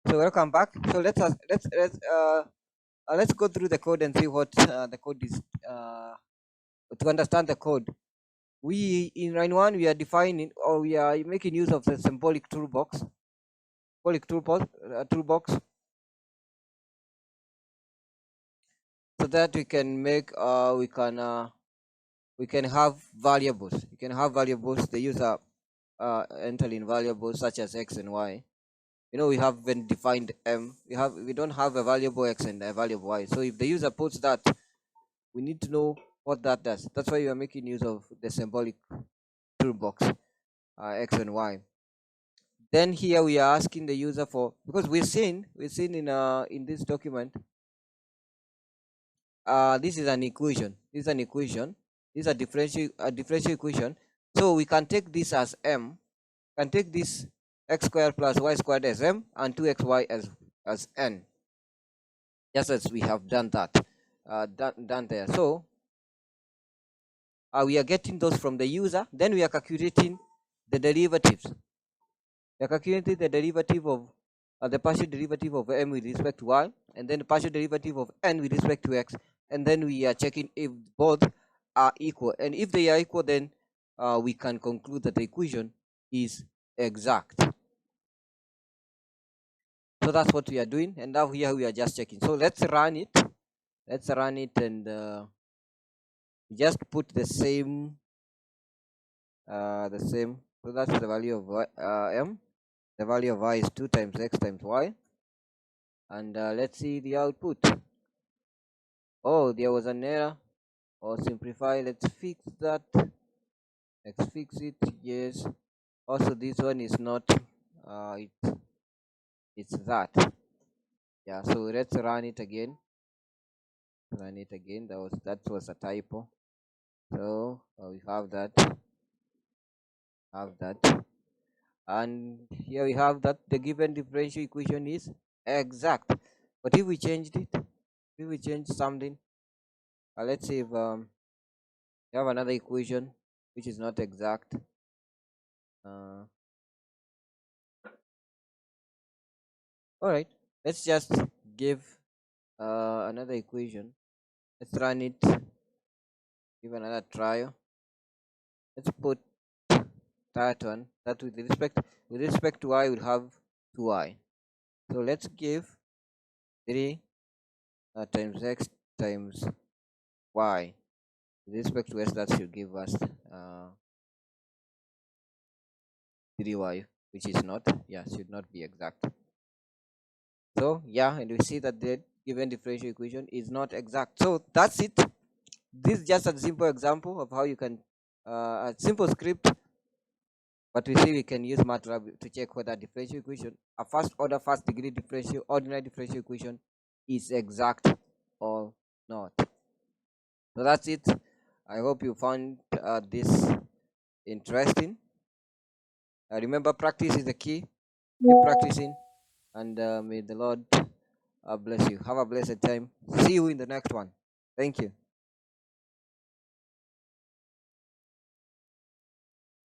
So welcome back. So let's go through the code and see what the code is. To understand the code, we in line one we are defining or we are making use of the symbolic toolbox. Toolbox, so that we can make we can have variables. You can have variables. The user enter in variables such as x and y. We haven't defined we don't have a variable x and a variable y. So if the user puts that, we need to know what that does. That's why we are making use of the symbolic toolbox, x and y. Then here we are asking the user for, because we've seen in this document, this is an equation. This is a differential equation. So we can take this as m. Can take this x squared plus y squared as m and 2xy as n, just as we have done that done there. So we are getting those from the user. Then we are calculating the derivatives. We are calculating the derivative of the partial derivative of m with respect to y, and then the partial derivative of n with respect to x, and then we are checking if both are equal. And if they are equal, then we can conclude that the equation is exact. So that's what we are doing, and now here we are just checking. So let's run it. And just put the same. So that's the value of m. The value of y is 2 times x times y. And let's see the output. Oh, there was an error. Or simplify. Let's fix that. Let's fix it. Yes. Also, this one is not. It's that. Yeah. So let's run it again. That was a typo. So we have that. And here we have that the given differential equation is exact. But if we changed it, if we change something, let's say if you have another equation which is not exact, all right, let's just give another equation. Let's run it, give another trial. Let's put that one, that with respect to y will have 2y. So let's give 3 times x times y. With respect to s, that should give us 3y, which is not, should not be exact. So and we see that the given differential equation is not exact. So that's it. This is just a simple example of how you can a simple script, but we see we can use MATLAB to check whether differential equation, a first order first degree differential ordinary differential equation, is exact or not. So that's it. I hope you found this interesting. Remember, practice is the key. Keep practicing, and may the Lord bless you. Have a blessed time. See you in the next one. Thank you.